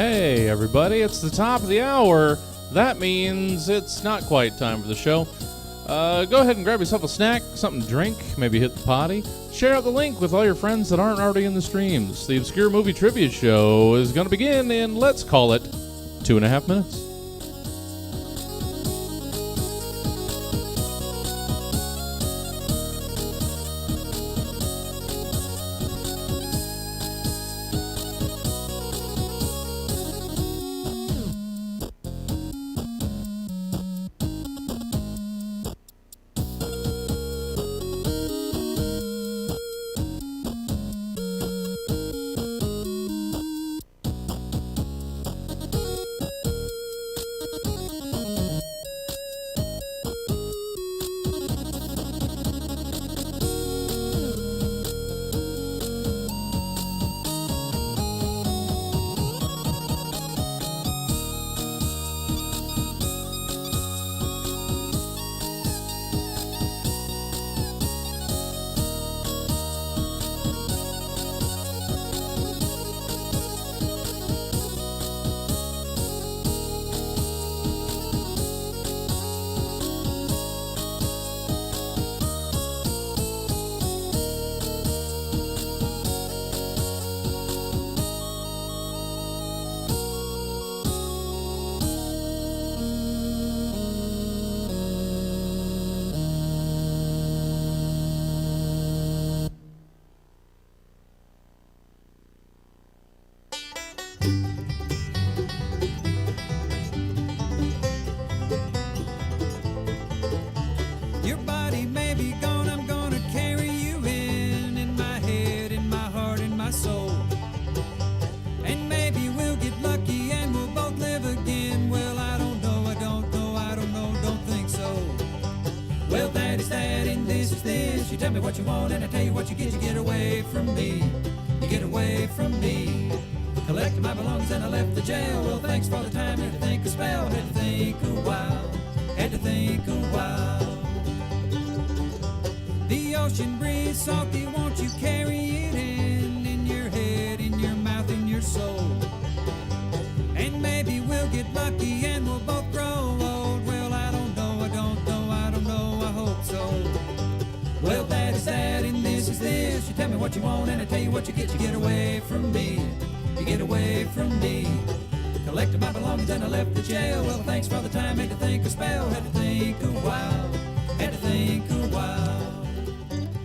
Hey everybody, it's the top of the hour. That means it's not quite time for the show. Go ahead and grab yourself a snack, something to drink, maybe hit the potty. Share out the link with all your friends that aren't already in the streams. The Obscure Movie Trivia Show is going to begin in, let's call it, 2.5 minutes. Your body may be gone, I'm gonna carry you in my head, in my heart, in my soul. And maybe we'll get lucky and we'll both live again. Well, I don't know, I don't know, I don't know, don't think so. Well, that is that and this is this. You tell me what you want and I tell you what you get away from me. You get away from me. Collected my belongings and I left the jail. Well, thanks for the time, had to think a spell, had to think a while, had to think a while. The ocean breeze salty, won't you carry it in your head, in your mouth, in your soul? And maybe we'll get lucky and we'll both grow old. Well, I don't know, I don't know, I don't know, I hope so. Well, that is that and this is this. You tell me what you want and I tell you what you get away from me. You get away from me. Collected my belongings and I left the jail. Well, thanks for the time, had to think a spell, had to think a while, had to think a while.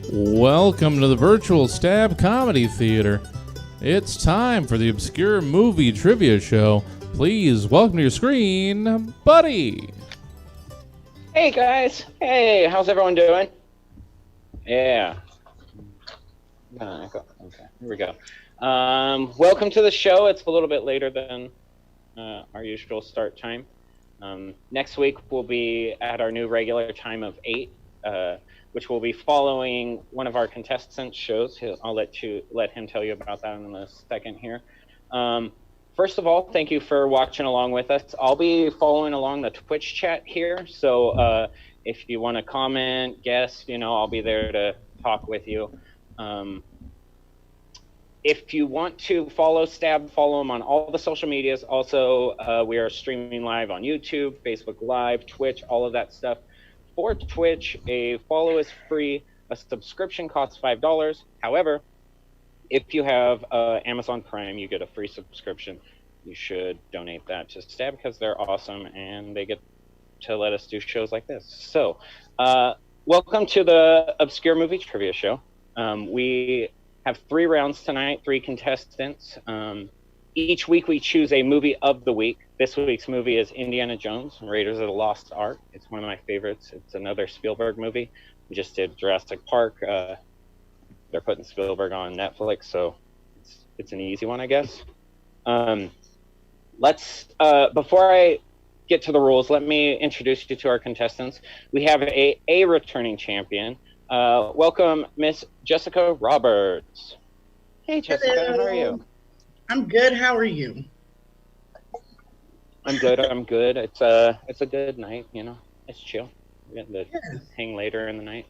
Welcome to the Virtual Stab Comedy Theater. It's time for the Obscure Movie Trivia Show. Please welcome to your screen, Buddy. Hey guys, hey, how's everyone doing? Yeah. Okay, here we go. Welcome to the show. It's a little bit later than our usual start time. Next week we'll be at our new regular time of 8, which will be following one of our contestant shows. I'll let him tell you about that in a second here. First of all, thank you for watching along with us. I'll be following along the Twitch chat here, so if you want to comment, guess, I'll be there to talk with you. If you want to follow Stab, follow him on all the social medias. Also, we are streaming live on YouTube, Facebook Live, Twitch, all of that stuff. For Twitch, a follow is free. A subscription costs $5. However, if you have Amazon Prime, you get a free subscription. You should donate that to Stab because they're awesome and they get to let us do shows like this. So, welcome to the Obscure Movie Trivia Show. We have 3 rounds tonight, 3 contestants. Each week we choose a movie of the week. This week's movie is Indiana Jones, Raiders of the Lost Ark. It's one of my favorites. It's another Spielberg movie. We just did Jurassic Park. They're putting Spielberg on Netflix, so it's an easy one, I guess. Before I get to the rules, let me introduce you to our contestants. We have a returning champion. Welcome, Miss Jessica Roberts. Hey, Jessica, Hello. How are you? I'm good. How are you? I'm good. It's a good night, It's chill. We're getting to hang later in the night.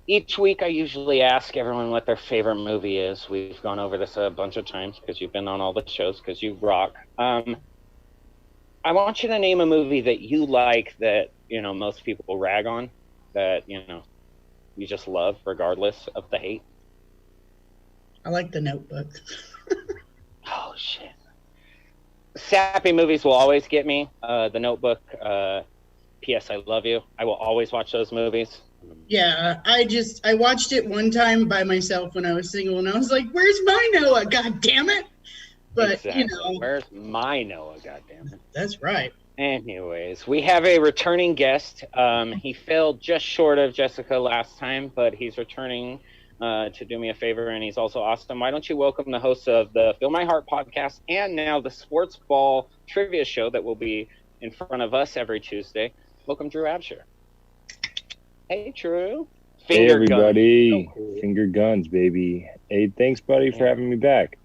Each week, I usually ask everyone what their favorite movie is. We've gone over this a bunch of times because you've been on all the shows because you rock. I want you to name a movie that you like that, most people rag on, that, you just love regardless of the hate. I like The Notebook. Oh, shit. Sappy movies will always get me. The Notebook, P.S. I Love You. I will always watch those movies. Yeah, I watched it one time by myself when I was single, and I was like, "Where's my Noah? God damn it!" But exactly. Where's my Noah? God damn it. That's right. Anyways, we have a returning guest. He fell just short of Jessica last time, but he's returning to do me a favor, and he's also awesome. Why don't you welcome the host of the Fill My Heart podcast and now the Sports Ball Trivia Show that will be in front of us every Tuesday. Welcome, Drew Absher. Hey, Drew. Hey, everybody. So cool. Finger guns, baby. Hey, thanks, buddy, for having me back.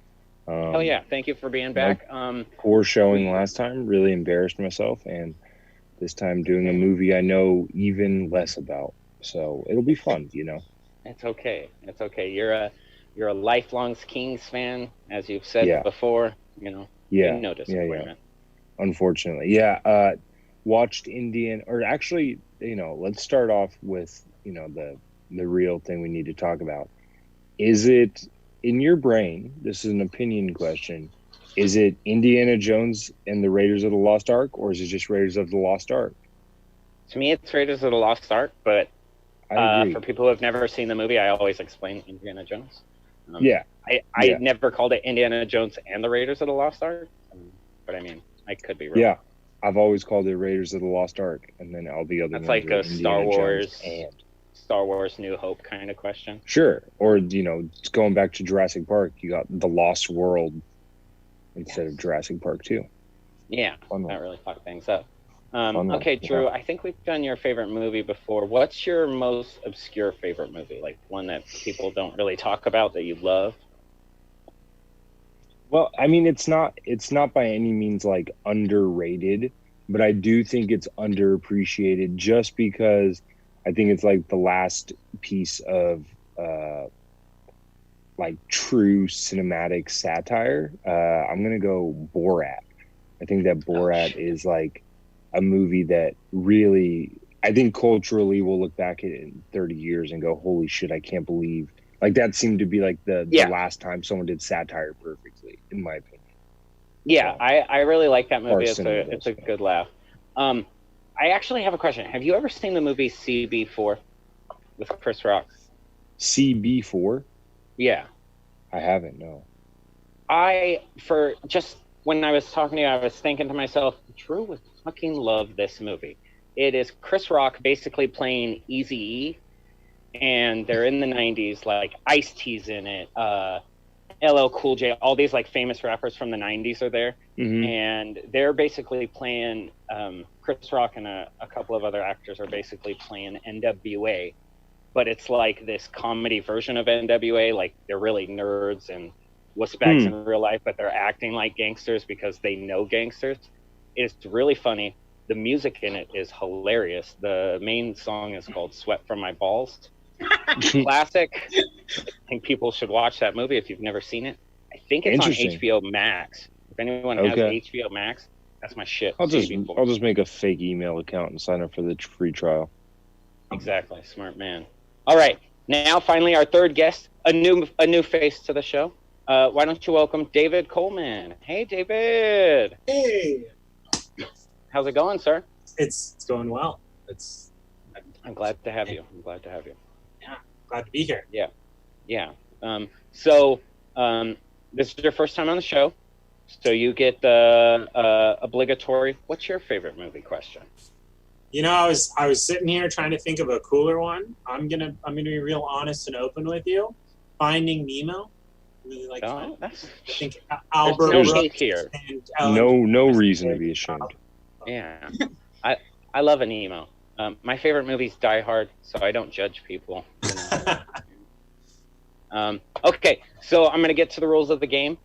Hell yeah. Thank you for being back. Poor showing last time. Really embarrassed myself. And this time doing a movie I know even less about. So it'll be fun, It's okay. It's okay. You're a lifelong Kings fan, as you've said before. No disappointment. Unfortunately. Yeah. Watched Indian, or actually, let's start off with, the real thing we need to talk about. Is it in your brain? This is an opinion question. Is it Indiana Jones and the Raiders of the Lost Ark, or is it just Raiders of the Lost Ark? To me, it's Raiders of the Lost Ark, but for people who have never seen the movie, I always explain Indiana Jones. I never called it Indiana Jones and the Raiders of the Lost Ark, but I mean, I could be wrong. Yeah, I've always called it Raiders of the Lost Ark, and then all the other That's ones like a Indiana Star Wars New Hope kind of question. Sure, or going back to Jurassic Park, you got the Lost World instead of Jurassic Park 2. Yeah, that really fucked things up. Okay, Drew, I think we've done your favorite movie before. What's your most obscure favorite movie? Like one that people don't really talk about that you love? Well, I mean, it's not by any means like underrated, but I do think it's underappreciated just because I think it's like the last piece of like true cinematic satire. I'm gonna go Borat. I think that Borat is like a movie that really, I think culturally we'll look back at it in 30 years and go, holy shit, I can't believe. Like that seemed to be like the last time someone did satire perfectly, in my opinion. Yeah, so, I really like that movie. It's a good laugh. I actually have a question. Have you ever seen the movie CB4 with Chris Rock? CB4? Yeah. I haven't, no. When I was talking to you, I was thinking to myself, Drew would fucking love this movie. It is Chris Rock basically playing Eazy-E, and they're in the 90s, like Ice-T's in it, LL Cool J, all these like famous rappers from the 90s are there, and they're basically playing, Chris Rock and a couple of other actors are basically playing NWA, but it's like this comedy version of NWA, like they're really nerds and wussbags in real life, but they're acting like gangsters because they know gangsters. It's really funny. The music in it is hilarious. The main song is called Sweat From My Balls. Classic. I think people should watch that movie if you've never seen it. I think it's on HBO Max. If anyone has HBO Max, that's my shit. I'll just make a fake email account and sign up for the free trial. Exactly. Smart man. All right. Now, finally, our third guest, a new face to the show. Why don't you welcome David Coleman? Hey, David. Hey. How's it going, sir? It's going well. I'm glad to have you. Yeah, glad to be here. Yeah. So this is your first time on the show, so you get the obligatory. What's your favorite movie question? I was sitting here trying to think of a cooler one. I'm gonna be real honest and open with you. Finding Nemo. Really like that. I think Albert Brooks here. And no reason to be ashamed. Yeah, I love a Nemo. My favorite movie's Die Hard, so I don't judge people. Okay, so I'm going to get to the rules of the game.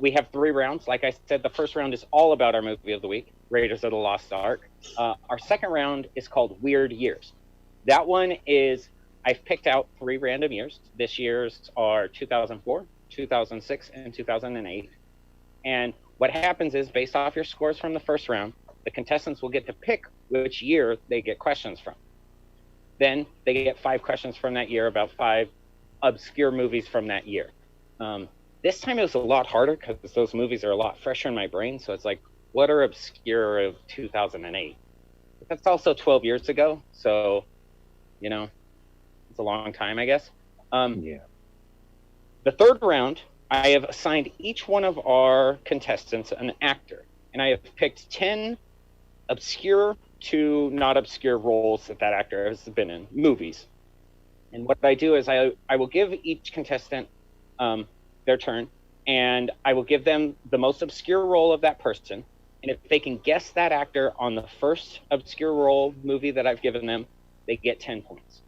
We have 3 rounds. Like I said, the first round is all about our movie of the week, Raiders of the Lost Ark. Our second round is called Weird Years. That one is I've picked out 3 random years. This year's are 2004, 2006, and 2008. And what happens is, based off your scores from the first round, the contestants will get to pick which year they get questions from. Then they get 5 questions from that year about 5 obscure movies from that year. This time it was a lot harder because those movies are a lot fresher in my brain. So it's like, what are obscure of 2008? But that's also 12 years ago. So, you know, it's a long time, I guess. Yeah. The third round, I have assigned each one of our contestants an actor. And I have picked 10 obscure to not obscure roles that actor has been in, movies. And what I do is I will give each contestant their turn, and I will give them the most obscure role of that person. And if they can guess that actor on the first obscure role movie that I've given them, they get 10 points.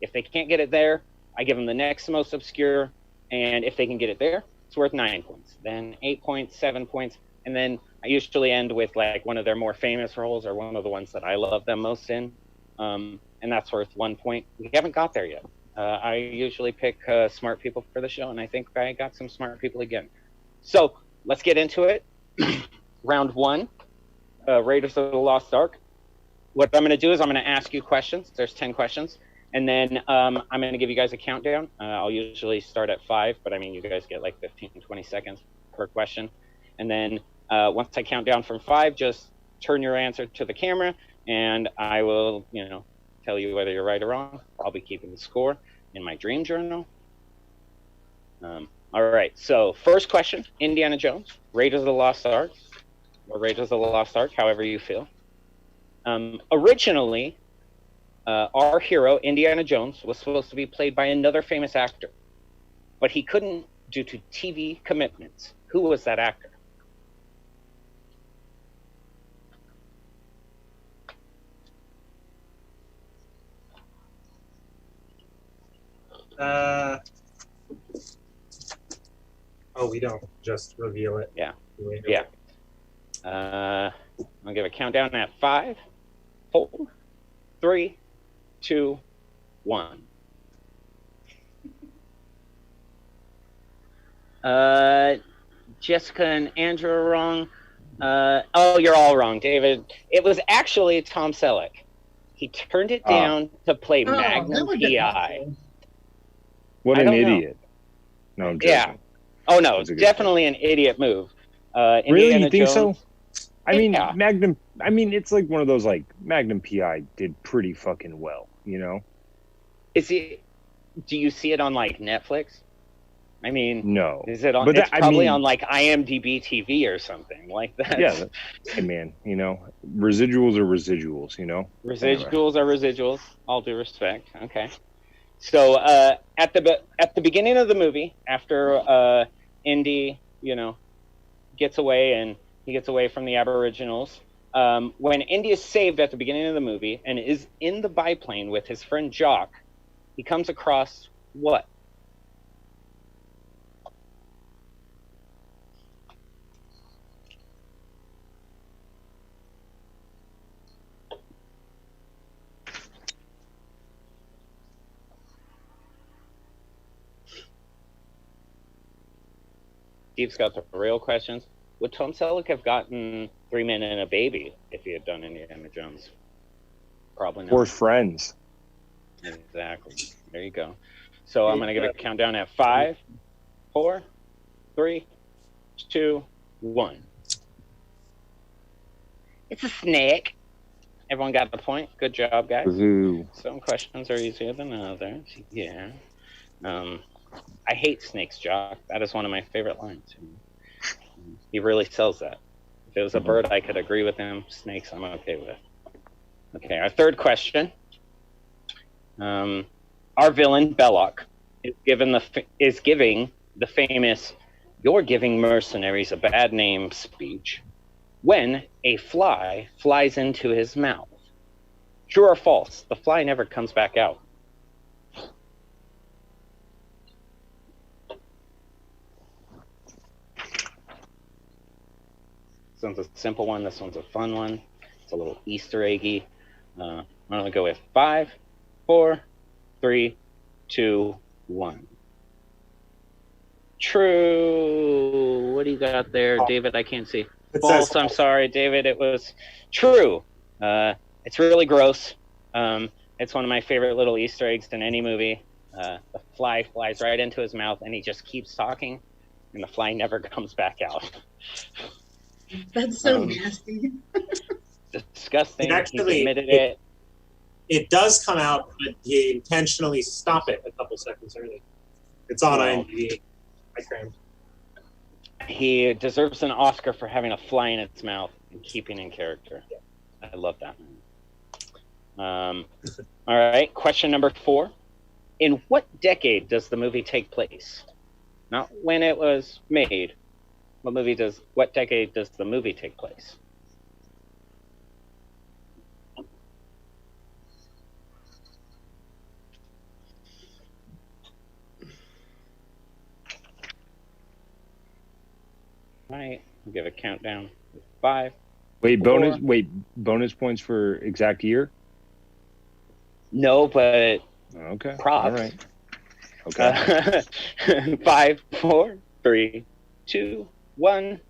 If they can't get it there, I give them the next most obscure, and if they can get it there, it's worth 9 points. Then 8 points, 7 points, and then I usually end with like one of their more famous roles or one of the ones that I love them most in, and that's worth 1 point. We haven't got there yet. I usually pick smart people for the show, and I think I got some smart people again. So let's get into it. Round 1, Raiders of the Lost Ark. What I'm going to do is I'm going to ask you questions. There's 10 questions. And then I'm going to give you guys a countdown. I'll usually start at 5, but I mean, you guys get like 15, 20 seconds per question. And then once I count down from 5, just turn your answer to the camera, and I will, you know, tell you whether you're right or wrong. I'll be keeping the score in my dream journal. All right, so first question, Indiana Jones, Raiders of the Lost Ark, or Raiders of the Lost Ark, however you feel. Originally, our hero, Indiana Jones, was supposed to be played by another famous actor, but he couldn't due to TV commitments. Who was that actor? We don't just reveal it. Yeah. Yeah. I'll give a countdown at 5, 4, 3, 2, 1. Jessica and Andrew are wrong. You're all wrong, David. It was actually Tom Selleck. He turned it down to play Magnum PI. What an idiot. No, I'm joking. Yeah. Oh, no, it's definitely an idiot move. Really? You think so? I mean, Yeah. Magnum, I mean, it's like one of those, like, Magnum PI did pretty fucking well, you know? Do you see it on, like, Netflix? I mean, No. Is it on? But It's that- I probably mean- on, like, IMDb TV or something like that. Yeah. Hey, man, you know, residuals are residuals, you know? Residuals are residuals. All due respect. Okay. So at the beginning of the movie, after Indy, you know, gets away and he gets away from the Aboriginals, when Indy is saved at the beginning of the movie and is in the biplane with his friend Jock, he comes across what? Steve's got the real questions. Would Tom Selleck have gotten 3 Men and a Baby if he had done Indiana Jones? Probably not. Or Friends. Exactly. There you go. So I'm going to give a countdown at 5, 4, 3, 2, 1. It's a snake. Everyone got the point. Good job, guys. Woohoo. Some questions are easier than others. Yeah. I hate snakes, Jock. That is one of my favorite lines. He really sells that. If it was a bird, I could agree with him. Snakes, I'm okay with. Okay, our third question. Our villain, Belloc, is giving the famous "You're giving mercenaries a bad name" speech when a fly flies into his mouth. True or false? The fly never comes back out. This one's a simple one. This one's a fun one. It's a little Easter eggy. I'm going to go with 5, 4, 3, 2, 1. True. What do you got there, David? I can't see. False. I'm sorry, David. It was true. It's really gross. It's one of my favorite little Easter eggs in any movie. The fly flies right into his mouth, and he just keeps talking, and the fly never comes back out. That's so nasty. Disgusting. Actually, He admitted it. It does come out, but he intentionally stop it a couple seconds early. It's on IMDb. I crammed. He deserves an Oscar for having a fly in its mouth and keeping in character. I love that. All right, question number 4. In what decade does the movie take place? Not when it was made. What decade does the movie take place? All right, we'll give a countdown. 5. Bonus points for exact year? No, but okay. Props. All right. Okay. 5, 4, 3, 2, 1.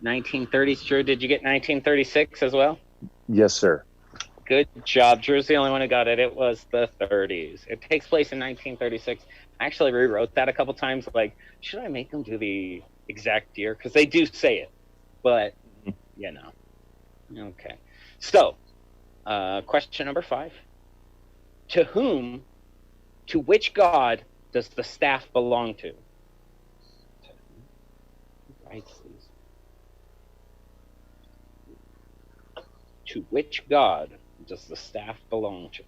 1930s. Drew, did you get 1936 as well? Yes, sir. Good job. Drew's the only one who got it. It was the 30s. It takes place in 1936. I actually rewrote that a couple times. Like, should I make them do the exact year? Because they do say it. But, you know. Okay. So, question number 5. To which god does the staff belong to? Writes these. To which god does the staff belong to?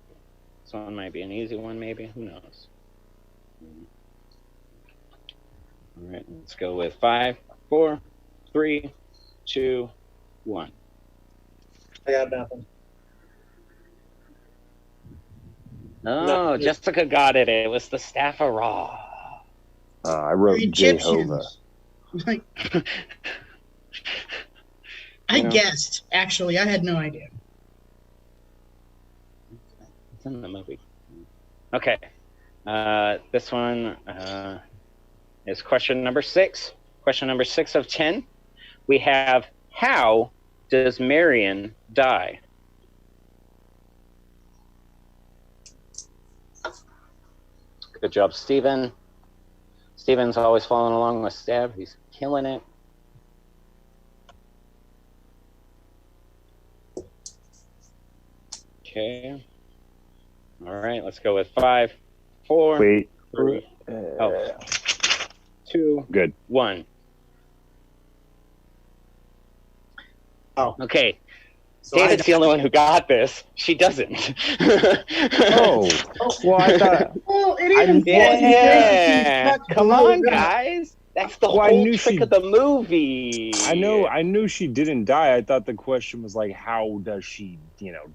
This one might be an easy one, maybe. Who knows? All right, let's go with 5, 4, 3, 2, 1. I got nothing. No, Jessica got it. It was the staff of Ra. I wrote Jehovah. Like, I guessed. Actually, I had no idea. It's in the movie. Okay. This one is question number 6. Question number 6 of 10. We have, how does Marion die? Good job, Steven. Steven's always following along with Stab. He's killing it. Okay. All right, let's go with 5, 4, 3, 2, good. 1. Oh. Okay. So David's the only one who got this. She doesn't. Oh. Well, I thought. Well, it even yeah. Come on, guys. That's the whole trick of the movie. I know. I knew she didn't die. I thought the question was like, how does she,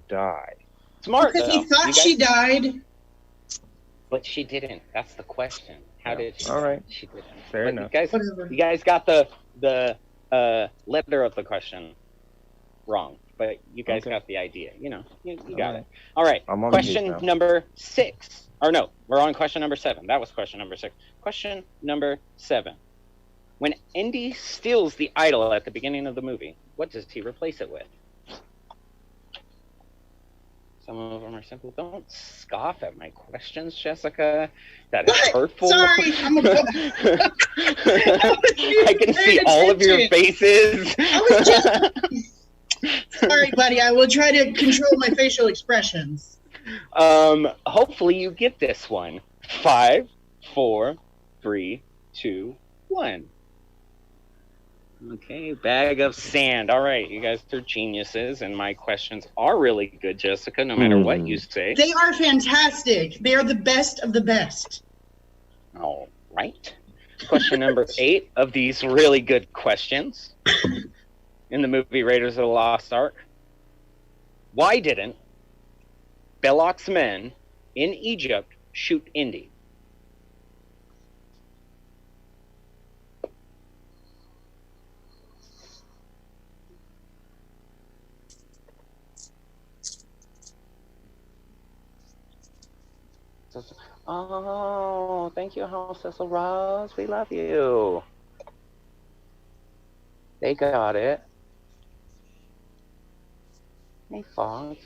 die? Smart. Because he thought she died. But she didn't. That's the question. How did she? All right. She didn't. Fair enough. You guys got the letter of the question wrong. But you guys got the idea. You got it. All right. Question number 6. Or no, we're on question number 7. That was question number 6. Question number 7. When Indy steals the idol at the beginning of the movie, what does he replace it with? Some of them are simple. Don't scoff at my questions, Jessica. That is hurtful. Sorry, I'm a I can see all of your faces. Sorry, buddy. I will try to control my facial expressions. Hopefully you get this one. 5, 4, 3, 2, 1. Okay, bag of sand. All right, you guys are geniuses, and my questions are really good, Jessica, no matter what you say. They are fantastic. They are the best of the best. All right. Question number 8 of these really good questions in the movie Raiders of the Lost Ark. Why didn't Belloq's men in Egypt shoot Indy? Cecil. Oh, thank you, House Cecil Ross. We love you. They got it. Hey, Fox.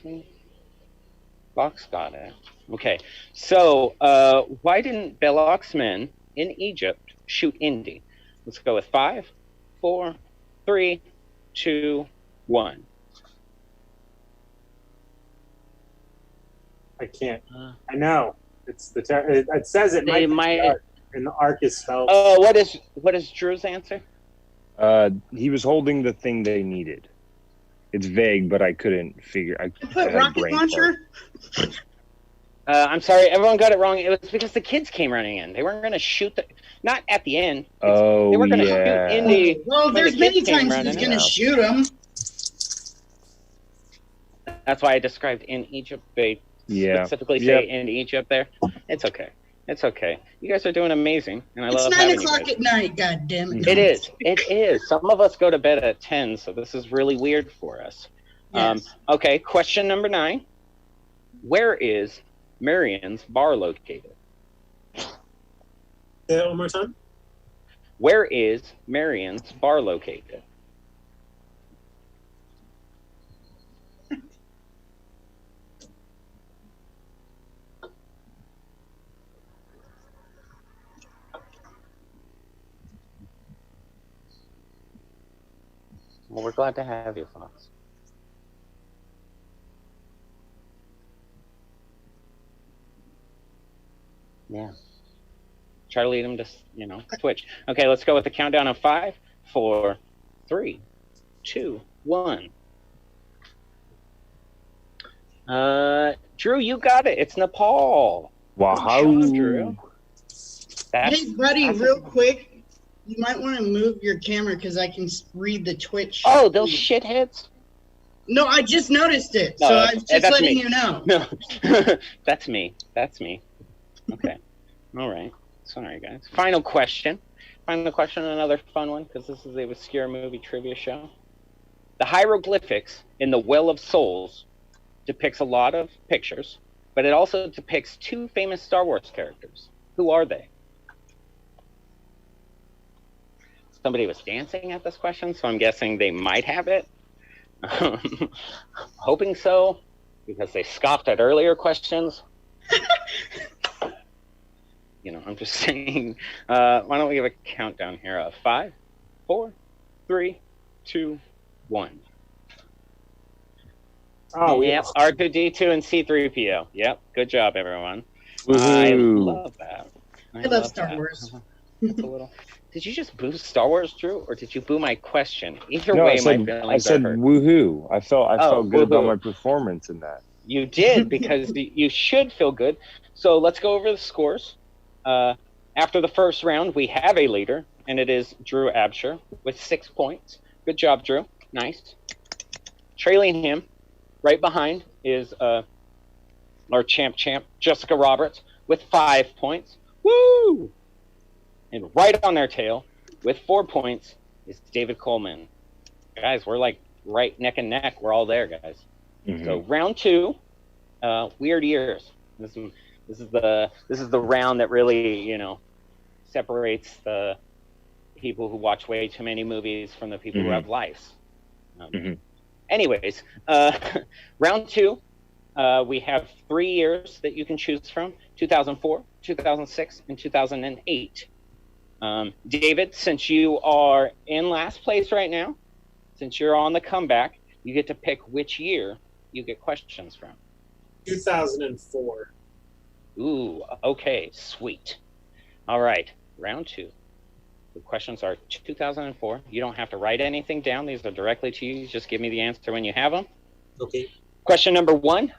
Fox got it. Okay. So, why didn't Beloxmen in Egypt shoot Indy? Let's go with 5, 4, 3, 2, 1. I can't. I know. It's the. It says it They might. might. And the arc is spelled. Oh, what is Drew's answer? He was holding the thing they needed. It's vague, but I couldn't figure. I Put rocket launcher. I'm sorry, everyone got it wrong. It was because the kids came running in. They weren't going to shoot not at the end. They were going to shoot Indy. Well, there's many times he's going to shoot him. That's why I described in Egypt. They specifically say in Egypt there. It's okay. It's okay. You guys are doing amazing, and I love having you guys. It's 9 o'clock at night. God damn it! It is. It is. Some of us go to bed at 10, so this is really weird for us. Yes. Okay. Question number 9. Where is Marion's bar located? Say that one more time. Where is Marion's bar located? Well, we're glad to have you, Fox. Yeah. Try to lead him to, switch. Okay, let's go with the countdown of 5, 4, 3, 2, 1. Drew, you got it. It's Nepal. Wow. Drew. Hey, buddy, real quick. You might want to move your camera because I can read the Twitch. Oh, those shitheads? No, I just noticed it. So I'm just letting you know. No, that's me. That's me. Okay. All right. Sorry, guys. Final question. Another fun one because this is a obscure movie trivia show. The hieroglyphics in the Well of Souls depicts a lot of pictures, but it also depicts 2 famous Star Wars characters. Who are they? Somebody was dancing at this question, so I'm guessing they might have it. Hoping so, because they scoffed at earlier questions. I'm just saying. Why don't we give a countdown here of 5, 4, 3, 2, 1. Oh, yep. R2D2 and C3PO. Yep. Good job, everyone. Woo-hoo. I love that. I love Star Wars. That's a little. Did you just boo Star Wars, Drew, or did you boo my question? Either No, way, I said, my feelings I said are hurt. woohoo. I felt good about woohoo. my performance in that. You did, because you should feel good. So let's go over the scores. After the first round, we have a leader, and it is Drew Absher with 6 points. Good job, Drew. Nice. Trailing him, right behind, is our champ, Jessica Roberts, with 5 points. Woo! And right on their tail, with 4 points, is David Coleman. Guys, we're like right neck and neck. We're all there, guys. Mm-hmm. So round 2, weird years. This is the round that really separates the people who watch way too many movies from the people who have lives. Anyways, round 2, we have 3 years that you can choose from: 2004, 2006, and 2008. David, since you are in last place right now, since you're on the comeback, you get to pick which year you get questions from. 2004. Ooh, okay, sweet. All right, round 2. The questions are 2004. You don't have to write anything down. These are directly to you. Just give me the answer when you have them. Okay. Question number 1.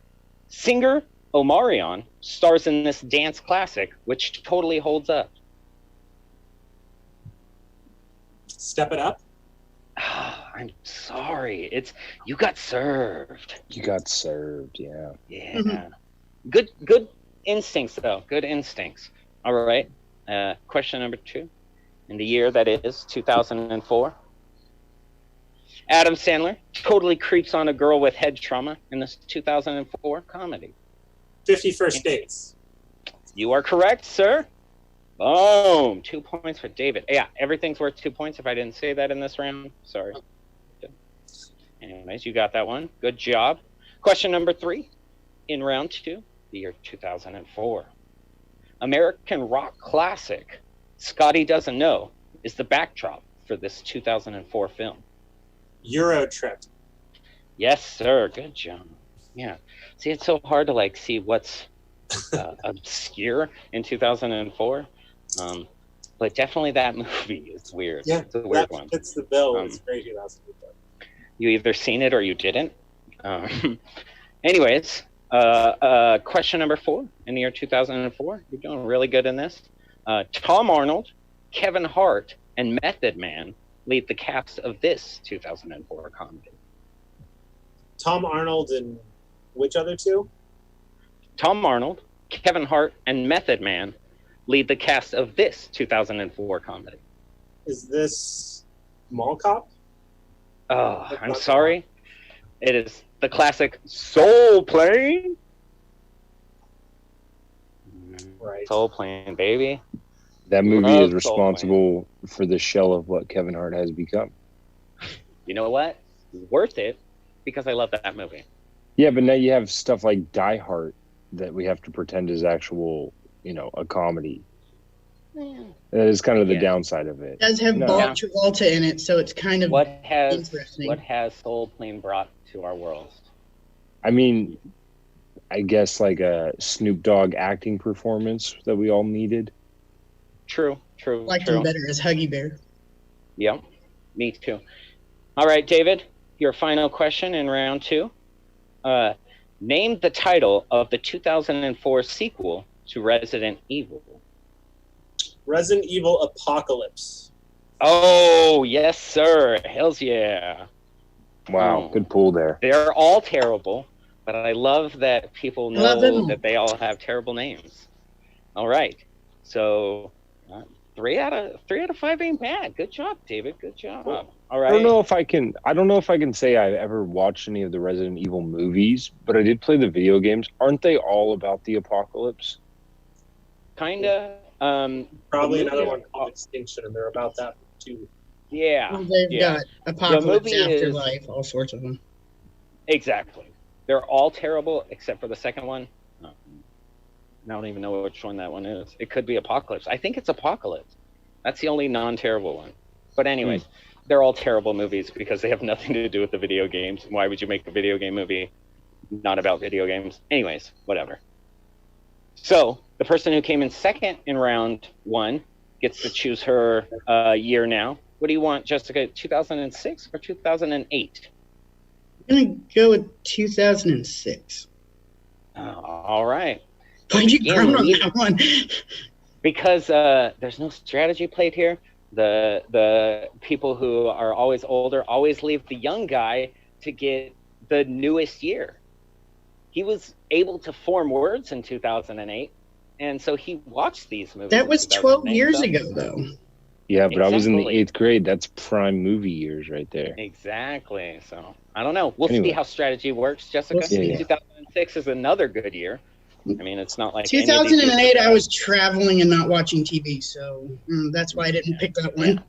Singer Omarion stars in this dance classic, which totally holds up. Step It Up. I'm sorry. It's You Got Served. You got served, yeah. Yeah. Good instincts, though. Good instincts. All right. Question number 2. In the year that is 2004, Adam Sandler totally creeps on a girl with head trauma in this 2004 comedy. 50 First Dates. You are correct, sir. Boom. 2 points for David. Yeah, everything's worth 2 points if I didn't say that in this round. Sorry. Anyways, you got that one. Good job. Question number 3 in round 2, the year 2004. American rock classic Scotty Doesn't Know is the backdrop for this 2004 film. Euro Trip. Yes, sir. Good job. Yeah. See, it's so hard to like see what's obscure in 2004. But definitely that movie is weird. Yeah, it's a weird one. It's the bill. It's great. You either seen it or you didn't. Anyways, question number 4 in the year 2004. You're doing really good in this. Tom Arnold, Kevin Hart, and Method Man lead the cast of this 2004 comedy. Tom Arnold and which other two? Tom Arnold, Kevin Hart, and Method Man lead the cast of this 2004 comedy. Is this Mall Cop? Oh, I'm sorry. It is the classic Soul Plane. Right. Soul Plane, baby. That movie Love is responsible for the shell of what Kevin Hart has become. You know what? Worth it because I love that movie. Yeah, but now you have stuff like Die Hard that we have to pretend is actual, a comedy. That is kind of the downside of it. It does have Bob Travolta in it, so it's kind of interesting. What has Soul Plane brought to our world? I mean, I guess like a Snoop Dogg acting performance that we all needed. True. Liked him better as Huggy Bear. Yep, me too. All right, David, your final question in round 2. Name the title of the 2004 sequel to Resident Evil. Resident Evil Apocalypse. Oh, yes, sir. Hells yeah. Wow, good pull there. They're all terrible, but I love that people know that they all have terrible names. All right. So 3 out of 5 ain't bad. Good job, David. Good job. All right. I don't know if I can say I've ever watched any of the Resident Evil movies, but I did play the video games. Aren't they all about the apocalypse? Kinda. Probably another one called Extinction, and they're about that too. Yeah. Well, they've got Apocalypse, Afterlife, all sorts of them. Exactly. They're all terrible except for the second one. I don't even know which one that one is. It could be Apocalypse. I think it's Apocalypse. That's the only non-terrible one. But anyways, they're all terrible movies because they have nothing to do with the video games. Why would you make a video game movie not about video games? Anyways, whatever. So the person who came in second in round 1 gets to choose her year now. What do you want, Jessica? 2006 or 2008? I'm going to go with 2006. All right. Why'd you groan on that one? Because there's no strategy played here. The people who are always older always leave the young guy to get the newest year. He was able to form words in 2008, and so he watched these movies. That was 12 years ago, though. Yeah, but I was in the 8th grade. That's prime movie years right there. Exactly. So I don't know. We'll see how strategy works, Jessica. 2006 is another good year. I mean, it's not like 2008. I was traveling and not watching TV, so that's why I didn't pick that one. Yeah.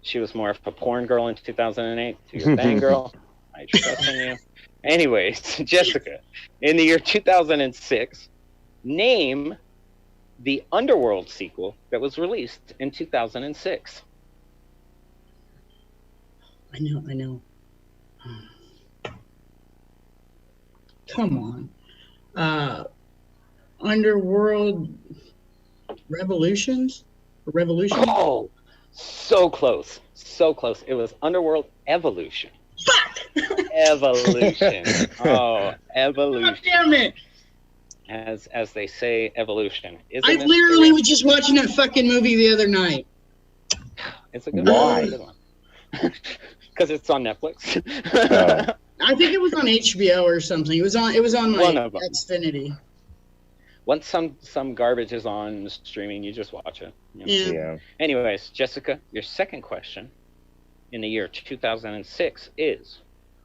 She was more of a porn girl in 2008. So you're a bang girl. I trust in you. Anyways, Jessica, in the year 2006, name the Underworld sequel that was released in 2006. I know. Come on. Underworld Revolutions? Revolution? Oh, so close. It was Underworld Evolution. Fuck! Evolution. Oh, evolution. God damn it! As they say, evolution. I literally was just watching that fucking movie the other night. It's a good one. Because it's on Netflix. I think it was on HBO or something. It was on my Xfinity. Once some garbage is on streaming, you just watch it. Yeah. Anyways, Jessica, your second question in the year 2006 is: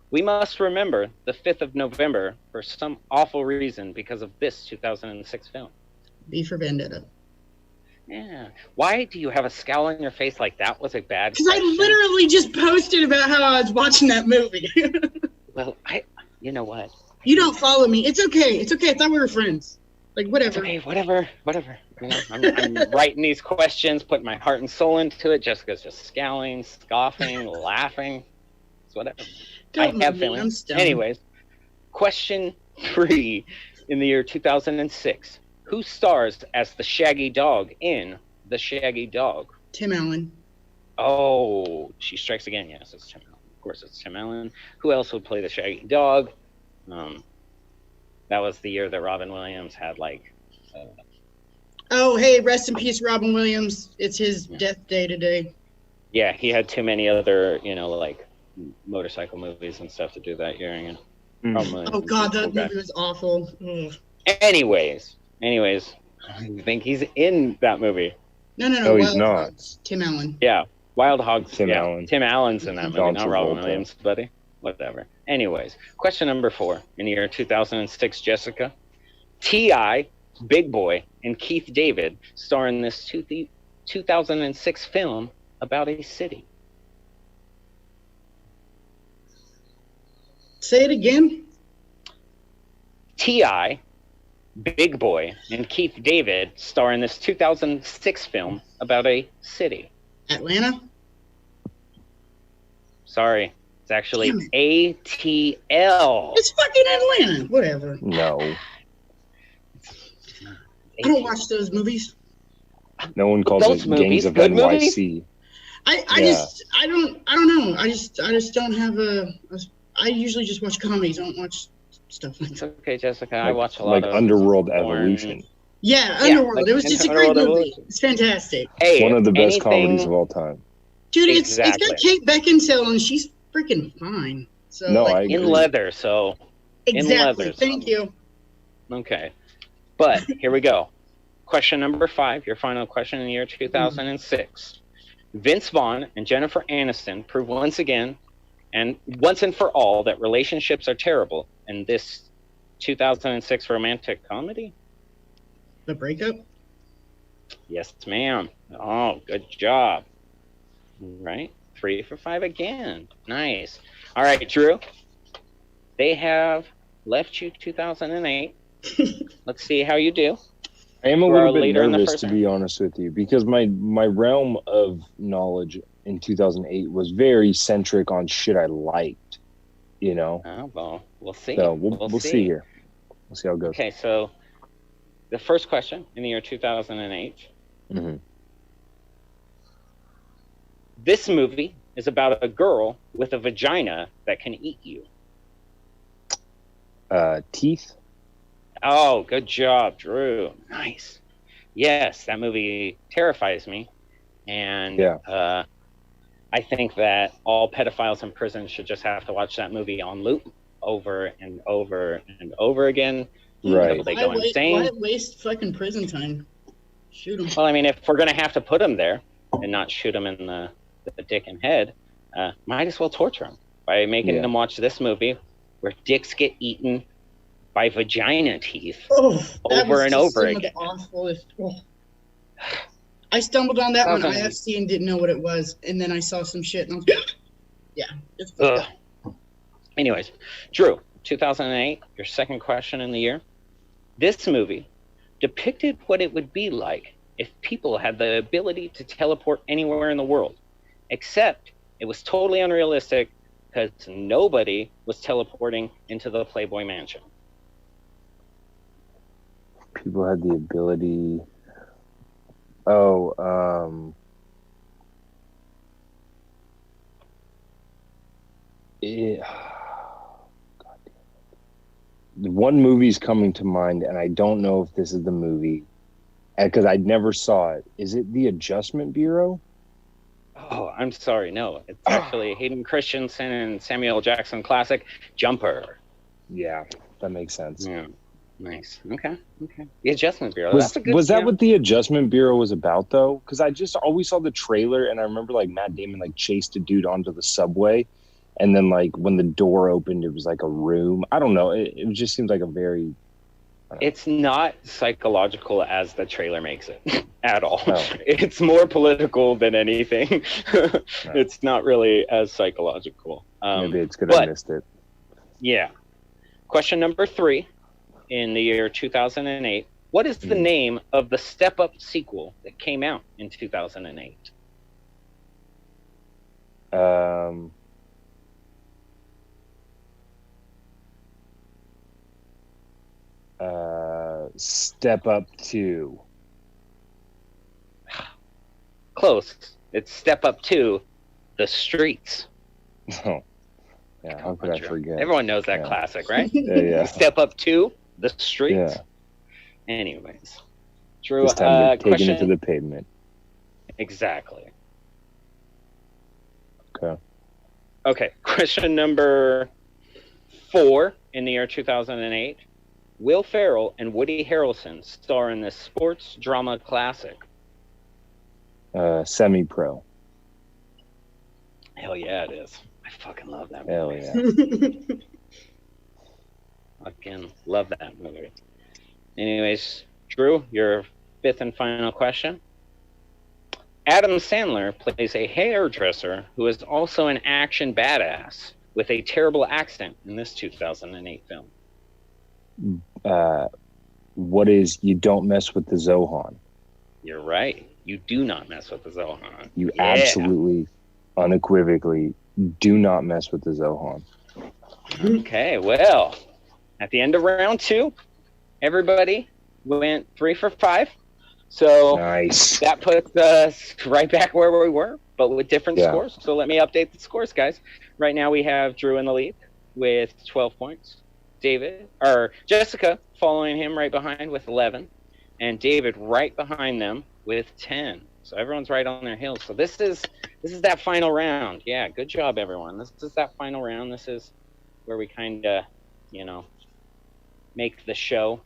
we must remember the 5th of November for some awful reason because of this 2006 film. V for Vendetta. Yeah. Why do you have a scowl on your face like that was a bad Because I question? literally just posted about how I was watching that movie. Well, you know what? You don't follow me. It's okay. It's okay. I thought we were friends. Like, whatever. Okay, whatever. You know, I'm writing these questions, putting my heart and soul into it. Jessica's just scowling, scoffing, laughing. It's whatever. Don't I have mind me, I'm feelings. stoned. Anyways, question 3 in the year 2006. Who stars as the Shaggy Dog in The Shaggy Dog? Tim Allen. Oh, she strikes again. Yes, it's Tim Allen. Of course, it's Tim Allen. Who else would play the Shaggy Dog? That was the year that Robin Williams had like. Oh, hey, rest in peace, Robin Williams. It's his death day today. Yeah, he had too many other, like motorcycle movies and stuff to do that year. You know. Robin Williams Oh, God, was a that cool guy. movie was awful. Ugh. Anyways, I think he's in that movie. No. No, he's Wild not. Hogs. Tim Allen. Yeah, Wild Hogs. Tim yeah, Allen. Tim Allen's in that movie, John not Robin Travolta. Williams, buddy. Whatever. Anyways, question number 4 in the year 2006, Jessica. T.I., Big Boy, and Keith David star in this 2006 film about a city. Say it again. T.I., Big Boy, and Keith David star in this 2006 film about a city. Atlanta. Sorry, it's actually Damn ATL. It's fucking Atlanta. Whatever. No. I don't watch those movies. No one calls Those it movies, Gangs of good NYC. I Yeah. don't know. I just don't have I usually just watch comedies. I don't watch stuff like It's that. okay, Jessica. I Like- watch a lot like of Underworld porn. Evolution. Yeah, Underworld. like It was just a great Underworld movie. Evolution. It's fantastic. Hey, One of the best anything- comedies of all time. Dude, it's got Exactly. Kate Beckinsale and she's freaking fine. So No, like, I agree. in leather. So exactly. leather, Thank so- you. okay, but here we go. Question number 5, your final question in the year 2006. Vince Vaughn and Jennifer Aniston prove once again, and once and for all, that relationships are terrible in this 2006 romantic comedy. The breakup. Yes, ma'am. Oh, good job. Right, 3 for 5 again. Nice. All right, Drew. They have left you 2008. Let's see how you do. I am a For our little bit leader in the nervous, first to round. be honest with you, because my realm of knowledge in 2008 was very centric on shit I liked, you know? Oh, well, we'll see. So we'll see here. We'll see how it goes. Okay, so the first question in the year 2008. hmm This movie is about a girl with a vagina that can eat you. Teeth? Oh, good job, Drew. Nice. Yes, that movie terrifies me. And Yeah. I think that all pedophiles in prison should just have to watch that movie on loop over and over and over again. Right. Until they go insane. Why waste fucking prison time? Shoot them. Well, I mean, if we're going to have to put them there and not shoot them in the dick and head, might as well torture them by making Yeah. them watch this movie where dicks get eaten by vagina teeth. Oh, that Over was and just over some of again. the awfulest. Oh. I stumbled on that on Okay. IFC and didn't know what it was, and then I saw some shit and I was yeah, it's fucked Ugh. up. Anyways, Drew, 2008, your second question in the year. This movie depicted what it would be like if people had the ability to teleport anywhere in the world, except it was totally unrealistic because nobody was teleporting into the Playboy Mansion. People had the ability. Oh, God damn it. One movie's coming to mind, and I don't know if this is the movie because I never saw it. Is it The Adjustment Bureau? Oh, I'm sorry. No, it's actually Hayden Christensen and Samuel Jackson classic, Jumper. Yeah, that makes sense. Yeah, nice. Okay. The Adjustment Bureau. Was, That's a good. was that yeah. what The Adjustment Bureau was about, though? Because I just always saw the trailer, and I remember like Matt Damon like chased a dude onto the subway, and then like when the door opened, it was like a room. I don't know. It just seems like a very It's not psychological as the trailer makes it at all. No. It's more political than anything. It's not really as psychological. Maybe it's good I missed it. Yeah. Question number 3 in the year 2008. What is the name of the Step Up sequel that came out in 2008? Step Up 2. Close. It's Step Up 2, The Streets. Oh, yeah. How could I forget? Everyone knows that classic, right? Yeah. Step Up 2, The Streets. Yeah. Anyways, Drew, This time they're taking question. it to the pavement. Exactly. Okay. Question number 4 in the year 2008. Will Ferrell and Woody Harrelson star in this sports drama classic? Semi-Pro. Hell yeah, it is. I fucking love that movie. Hell yeah. Fucking love that movie. Anyways, Drew, your 5th and final question. Adam Sandler plays a hairdresser who is also an action badass with a terrible accent in this 2008 film. What is You Don't Mess with the Zohan? You're right. You do not mess with the Zohan. You absolutely, unequivocally do not mess with the Zohan. Okay, well, at the end of round 2, everybody went 3 for 5. So nice. That puts us right back where we were, but with different scores. So let me update the scores, guys. Right now we have Drew in the lead with 12 points. Jessica following him right behind with 11, and David right behind them with 10. So everyone's right on their heels. So this is that final round. Yeah, good job, everyone. This is that final round. This is where we kind of, make the show.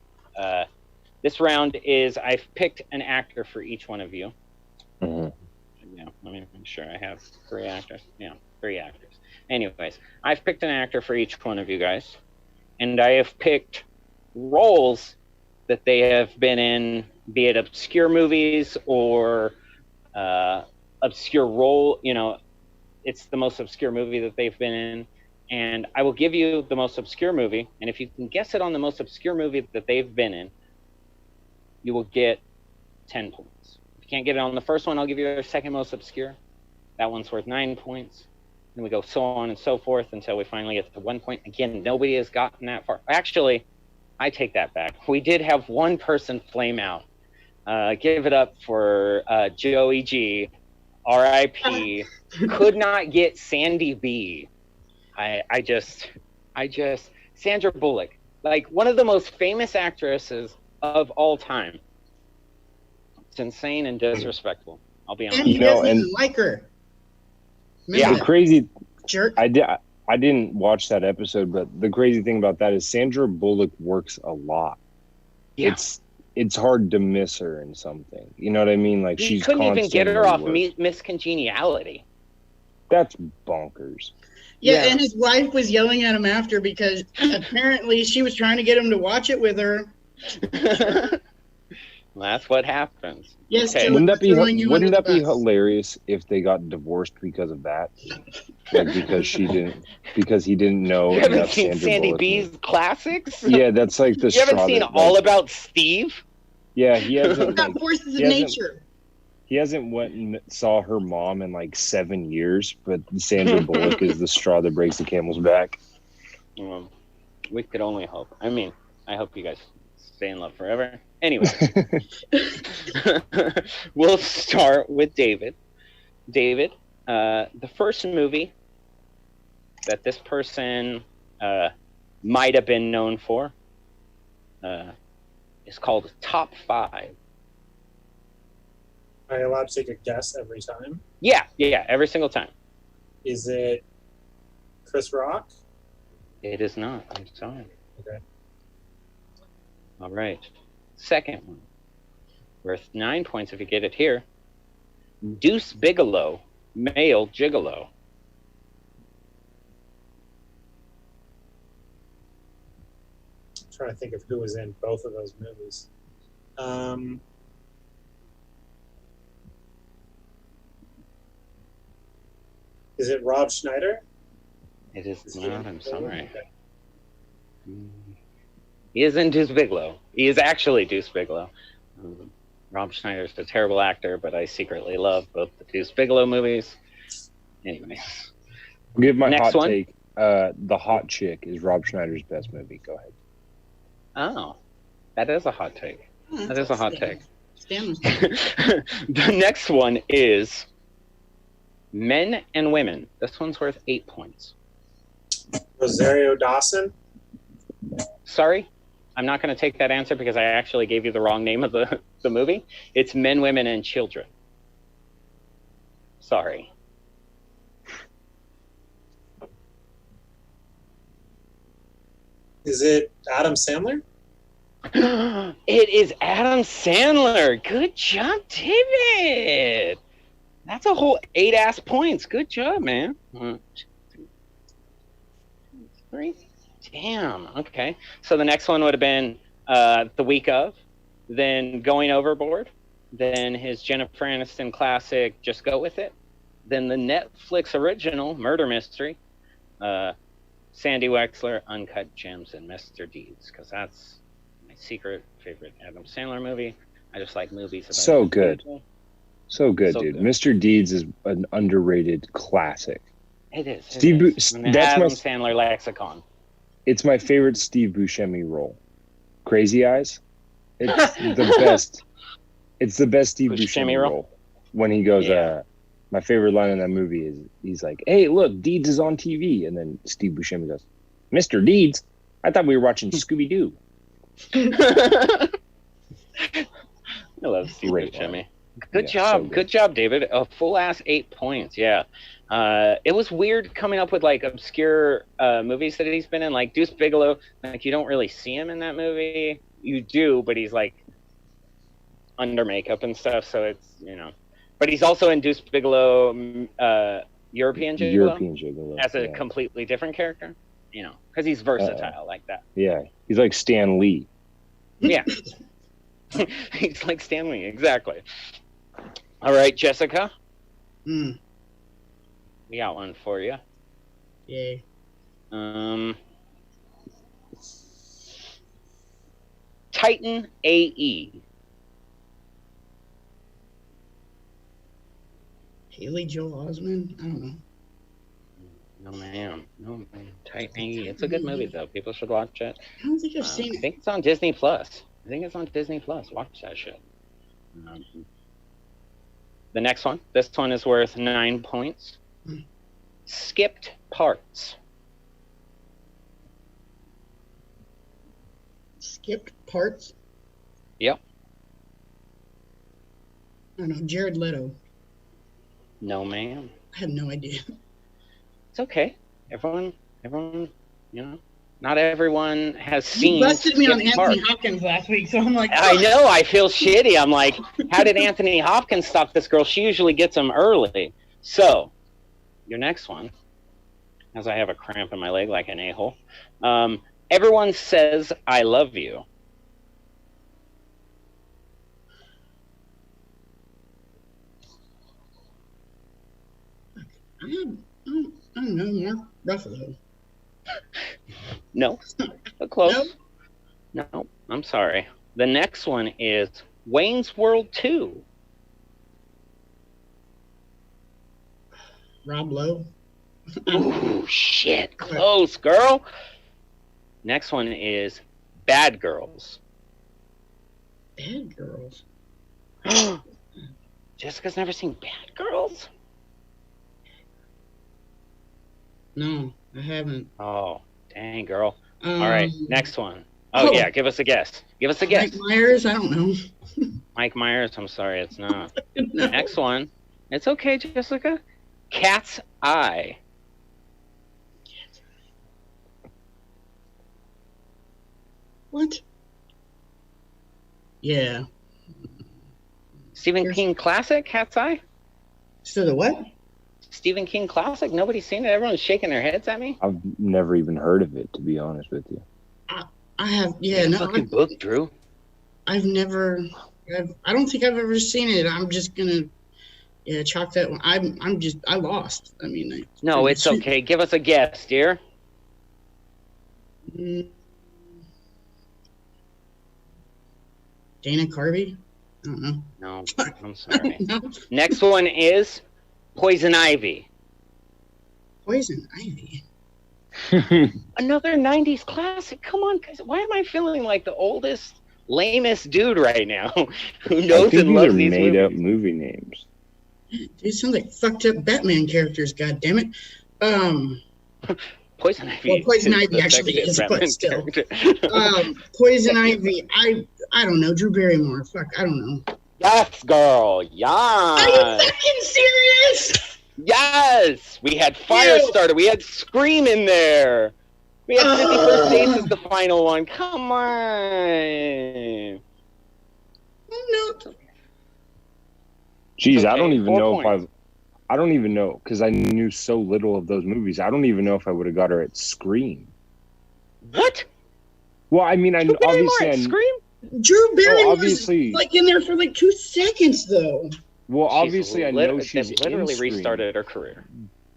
This round is I've picked an actor for each one of you. Mm-hmm. Yeah, let me make sure I have 3 actors. Yeah, 3 actors. Anyways, I've picked an actor for each one of you guys. And I have picked roles that they have been in, be it obscure movies or obscure role. It's the most obscure movie that they've been in. And I will give you the most obscure movie. And if you can guess it on the most obscure movie that they've been in, you will get 10 points. If you can't get it on the first one, I'll give you their second most obscure. That one's worth 9 points. And we go so on and so forth until we finally get to 1 point. Again, nobody has gotten that far. Actually, I take that back. We did have one person flame out. Give it up for Joey G, R.I.P. Could not get Sandy B. I just, Sandra Bullock, like one of the most famous actresses of all time. It's insane and disrespectful. I'll be honest. And he doesn't even like her. The crazy jerk. I didn't watch that episode, but the crazy thing about that is Sandra Bullock works a lot. Yeah. It's hard to miss her in something. You know what I mean? Like He she's couldn't even get her off constantly Miss Congeniality. That's bonkers. Yeah, and his wife was yelling at him after because apparently she was trying to get him to watch it with her. Well, that's what happens. Yes, Okay. Joey, Wouldn't that be throwing you under the bus. hilarious if they got divorced because of that? Like because he didn't know. You haven't enough seen Sandra Sandy Bullock B's classics? Yeah, that's like the. You haven't seen All About Steve? Yeah, he hasn't. Got forces of he hasn't- nature. He hasn't went and saw her mom in like 7 years, but Sandra Bullock is the straw that breaks the camel's back. We could only hope. I mean, I hope you guys stay in love forever. Anyway, we'll start with David. David, the first movie that this person might have been known for is called Top 5. Am I allowed to take a guess every time? Yeah, every single time. Is it Chris Rock? It is not. I'm sorry. Okay. All right. Second one. Worth 9 points if you get it here. Deuce Bigelow, male gigolo. trying to think of who was in both of those movies. Is it Rob Schneider? It is not. I'm sorry. He is in Deuce Bigalow. He is actually Deuce Bigalow. Rob Schneider's a terrible actor, but I secretly love both the Deuce Bigalow movies. Anyways. I'll give my Next hot one. take. The Hot Chick is Rob Schneider's best movie. Go ahead. Oh, that is a hot take. Oh, That is a hot take. Stan was The next one is Men and Women. This one's worth 8 points. Rosario Dawson? Sorry, I'm not going to take that answer because I actually gave you the wrong name of the movie. It's Men, Women, and Children. Sorry. Is it Adam Sandler? It is Adam Sandler. Good job, David. That's a whole 8 points. Good job, man. 1, 2, 3. Damn. Okay. So the next one would have been The Week Of, then Going Overboard, then his Jennifer Aniston classic Just Go With It, then the Netflix original Murder Mystery, Sandy Wexler, Uncut Gems, and Mr. Deeds, because that's my secret favorite Adam Sandler movie. I just like movies about So good. So good, So dude. good. Mr. Deeds is an underrated classic. It is. Steve It Bu- is. In the that's Adam my- Sandler lexicon. It's my favorite Steve Buscemi role. Crazy Eyes. It's the best. It's the best Steve Buscemi Buscemi role? role. When he goes, Yeah. my favorite line in that movie is he's like, "Hey, look, Deeds is on TV," and then Steve Buscemi goes, "Mr. Deeds, I thought we were watching Scooby Doo." I love Steve Great Buscemi. line. Good Yeah, job. so good. Good job, David. A full ass 8 points. Yeah. It was weird coming up with like obscure movies that he's been in, like Deuce Bigalow. Like you don't really see him in that movie. You do, but he's like under makeup and stuff. So it's, but he's also in Deuce Bigalow, European Gigolo, European Gigolo. as a yeah. completely different character. Because he's versatile like that. Yeah, he's like Stan Lee. Yeah. He's like Stanley, exactly. All right, Jessica, Mm, we got one for you. yay. Titan AE. Haley Joel Osment? I don't know. No, ma'am. No, ma'am. Titan AE. It's a good movie, though. People should watch it. I don't think I've I seen it. think it's on Disney Plus. Watch that shit. The next one. This one is worth 9 points. Hmm. Skipped Parts. Skipped parts? Yep. I don't know. Jared Leto. No, ma'am. I have no idea. It's okay. Everyone, not everyone has seen. You busted me on Skipped Anthony Parts. Hopkins last week, so I'm like, I know. I feel shitty. I'm like, how did Anthony Hopkins stop this girl? She usually gets him early. So, your next one, as I have a cramp in my leg like an a-hole. Everyone says I love you. I don't know, Mark Ruffalo. No, but close. No? No, I'm sorry. The next one is Wayne's World 2. Rob Lowe. Ooh, shit. Close, girl. Next one is Bad Girls. Bad Girls. Jessica's never seen Bad Girls? No, I haven't. Oh, dang, girl. All right, next one. oh. Yeah, give us a guess. Give us a guess. Mike Myers. I don't know. Mike Myers, I'm sorry, it's not. No. Next one. It's okay, Jessica. Cat's Eye. What? Yeah. Stephen Here's- King classic, Cat's Eye? So the what? Stephen King classic? Nobody's seen it? Everyone's shaking their heads at me? I've never even heard of it, to be honest with you. I have, yeah, Read a no, fucking book, Drew. I don't think I've ever seen it. I'm just gonna, yeah, chalk that one. I lost. I mean, No, it's okay. Give us a guess, dear. Dana Carvey? I don't know. No, I'm sorry. No. Next one is Poison Ivy. Poison Ivy. Another 90s classic. Come on, guys. Why am I feeling like the oldest, lamest dude right now who knows and loves these made up movies? movie names. These sound like fucked up Batman characters, god damn it. Poison Ivy. Well, Poison Ivy the actually sexiest is, but Batman still. character. Poison Ivy. I don't know. Drew Barrymore. Fuck, I don't know. Yes, girl. Are you Yes. fucking serious? Yes. We had Firestarter. We had Scream in there. We had 51st Dates as the final one. Come on. No. Jeez, Okay, I don't even 4 know points. if I don't even know because I knew so little of those movies. I don't even know if I would have got her at Scream. What? Well, I mean, Drew Barrymore obviously, at Scream? Drew Barrymore obviously- was like in there for like 2 seconons though. well, She's obviously, I know they she's literally in Scream, restarted her career.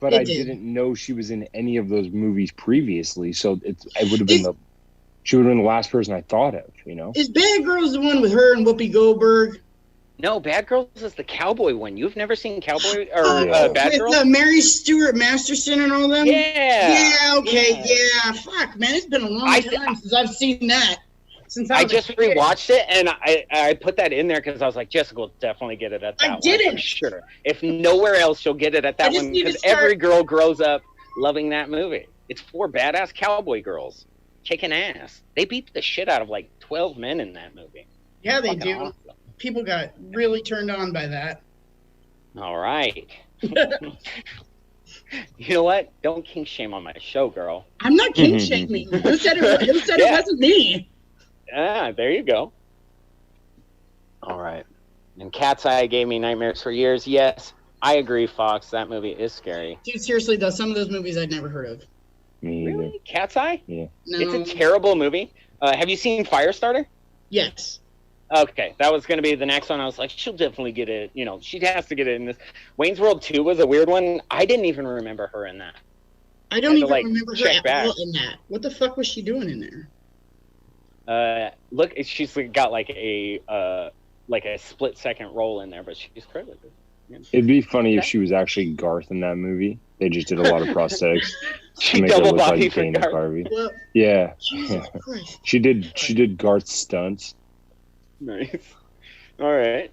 but It I did. didn't know she was in any of those movies previously. So it would have been she would have been the last person I thought of. You know? Is Bad Girls the one with her and Whoopi Goldberg? No, Bad Girls is the cowboy one. You've never seen Cowboy or Yeah. Bad with Girls? Mary Stuart Masterson and all them? Yeah. Yeah, okay, yeah. Fuck, man, it's been a long time since I've seen that. Since I was a just kid. rewatched it and I put that in there because I was like, Jessica will definitely get it at that one. didn't. For sure. If nowhere else, she'll get it at that just one need to because start- every girl grows up loving that movie. It's 4 badass cowboy girls kicking ass. They beat the shit out of like 12 men in that movie. Yeah, they Fucking do. awesome. People got really turned on by that. All right. You know what? Don't kink shame on my show, girl. I'm not king shaming. Who said it Yeah. wasn't me? Ah, there you go. All right. And Cat's Eye gave me nightmares for years. Yes, I agree, Fox. That movie is scary. Dude, seriously though, some of those movies I'd never heard of. Me either. Really? Cat's Eye? No. It's a terrible movie. Have you seen Firestarter? Yes. Okay, that was going to be the next one. I was like, she'll definitely get it. You know, she has to get it in this. Wayne's World 2 was a weird one. I didn't even remember her in that. I don't Had to, even like, remember her check at back. all in that. What the fuck was she doing in there? Look, she's got like a split-second role in there, but she's credited. Yeah. It'd be funny if she was actually Garth in that movie. They just did a lot of prosthetics She to make her double look bodied like for Dana Garth. Carvey. Well, Yeah, Jesus Christ. she did Garth's stunts. Nice. All right.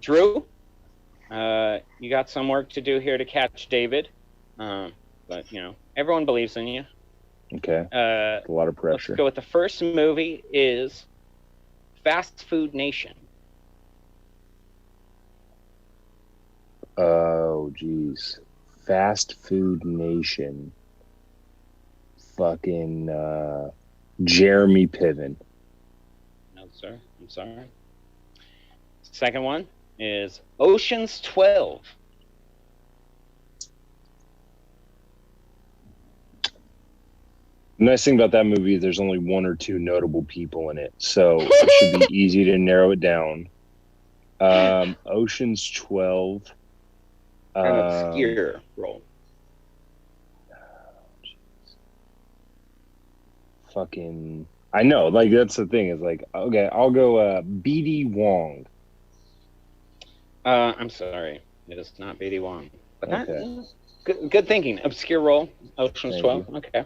Drew, you got some work to do here to catch David. But, you know, everyone believes in you. Okay, A a lot of Let's pressure. go with the first movie is Fast Food Nation. Oh, jeez. Fast Food Nation. Fucking Jeremy Piven. No, sir. I'm sorry. Second one is Ocean's 12. The nice thing about that movie is there's only 1 or 2 notable people in it, so it should be easy to narrow it down. Ocean's 12. An obscure role. Fucking, I know, like that's the thing is like, okay, I'll go B.D. Wong. I'm sorry. It is not B.D. Wong. But that, Okay. good thinking. Obscure role. Ocean's Thank 12. Okay.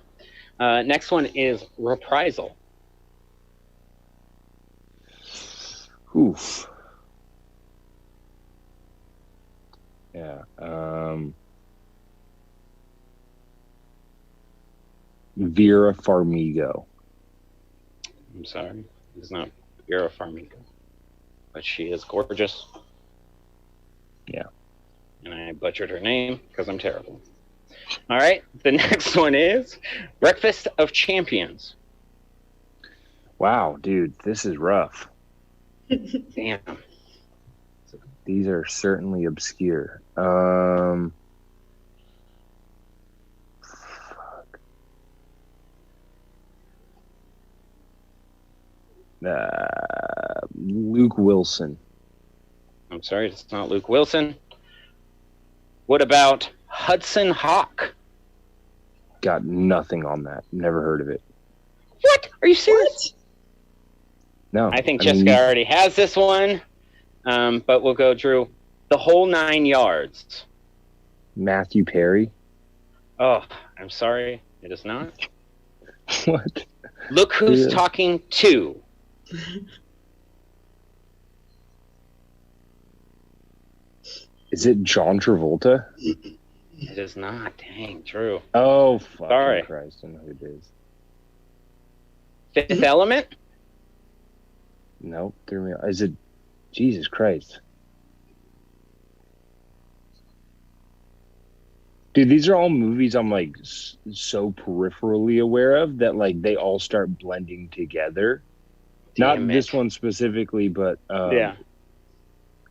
Next one is Reprisal. Oof. Yeah. Vera Farmiga. I'm sorry. It's not Vera Farmiga. But she is gorgeous. Yeah. And I butchered her name because I'm terrible. All right. The next one is Breakfast of Champions. Wow, dude, this is rough. Damn. These are certainly obscure. Fuck. Luke Wilson. I'm sorry, it's not Luke Wilson. What about Hudson Hawk? Got nothing on that. Never heard of it. What? Are you serious? No. I think Jessica already has this one, but we'll go, Drew. The Whole 9 Yards. Matthew Perry. Oh, I'm sorry. It is not. What? Look Who's Talking 2. Is it John Travolta? It is not. Dang, Drew. Oh, fucking Sorry. Christ. I know who it is. Fifth Element? Nope. Threw me. Is it Jesus Christ? Dude, these are all movies I'm like so peripherally aware of that like they all start blending together. Damn Not it. this one specifically, but Yeah.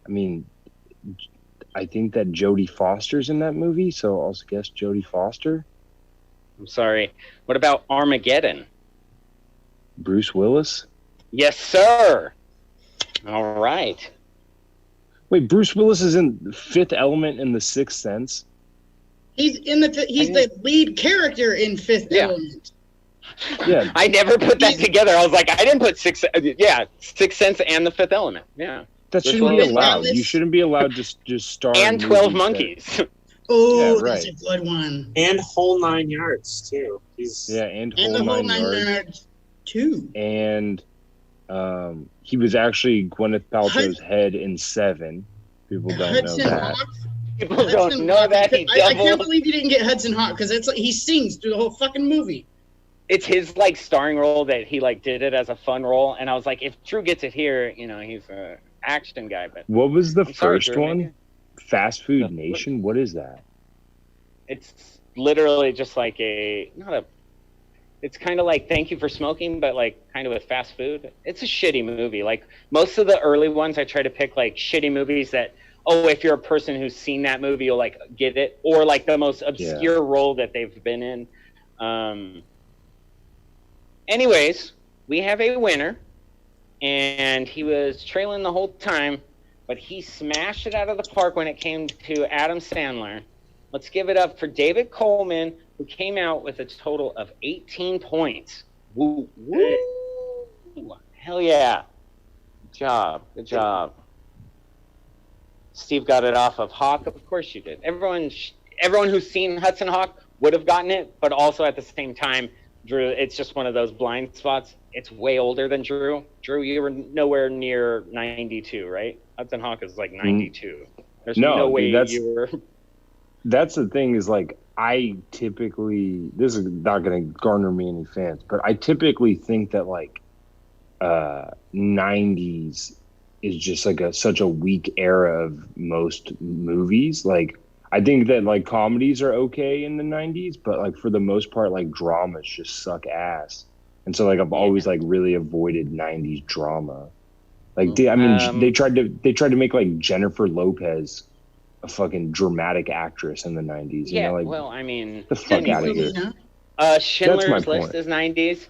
I mean, I think that Jodie Foster's in that movie, so I'll guess Jodie Foster. I'm sorry. What about Armageddon? Bruce Willis. Yes, sir. All right. Wait, Bruce Willis is in Fifth Element in The Sixth Sense. He's the lead character in Fifth Element. Yeah. I never put that together. I was like, I didn't put Sixth Sense and The Fifth Element. Yeah. That Bruce shouldn't be Willis. allowed. You shouldn't be allowed to just star in And 12 movies Monkeys. Oh, Yeah, that's right. a good one. And Whole 9 Yards too. He's Yeah, and And the Whole whole 9 9 Yards. yards too. And he was actually Gwyneth Paltrow's head in Seven. People don't know Hudson that. Hawk. People Hudson don't know Hawk. that. He I can't doubled. believe you didn't get Hudson Hawk because it's like he sings through the whole fucking movie. It's his like starring role that he like did it as a fun role. And I was like, if Drew gets it here, you know, he's a action guy. But What was the I'm sorry, first Drew, one? maybe- Fast Food Nation? What is that? It's literally just like it's kind of like Thank You for Smoking, but like kind of with fast food. It's a shitty movie. Like most of the early ones, I try to pick like shitty movies that, oh, if you're a person who's seen that movie, you'll like get it, or like the most obscure role that they've been in. Anyways, we have a winner, and he was trailing the whole time, but he smashed it out of the park when it came to Adam Sandler. Let's give it up for David Coleman, who came out with a total of 18 points. Woo, woo. Hell yeah. Good job. Good job. Steve got it off of Hawk. Of course you did. Everyone who's seen Hudson Hawk would have gotten it, but also at the same time, Drew, it's just one of those blind spots. It's way older than Drew. Drew, you were nowhere near 92, right? Hudson Hawk is like 92. There's no way dude, you were... That's the thing is like I typically, this is not going to garner me any fans, but I typically think that like 90s is just like such a weak era of most movies. Like I think that like comedies are okay in the 90s, but like for the most part, like dramas just suck ass. And so like I've always like really avoided 90s drama. Like they tried to make like Jennifer Lopez a fucking dramatic actress in the 90s. Yeah, you know, like, well, I mean, the fuck out of here. Schindler's my List point. is 90s.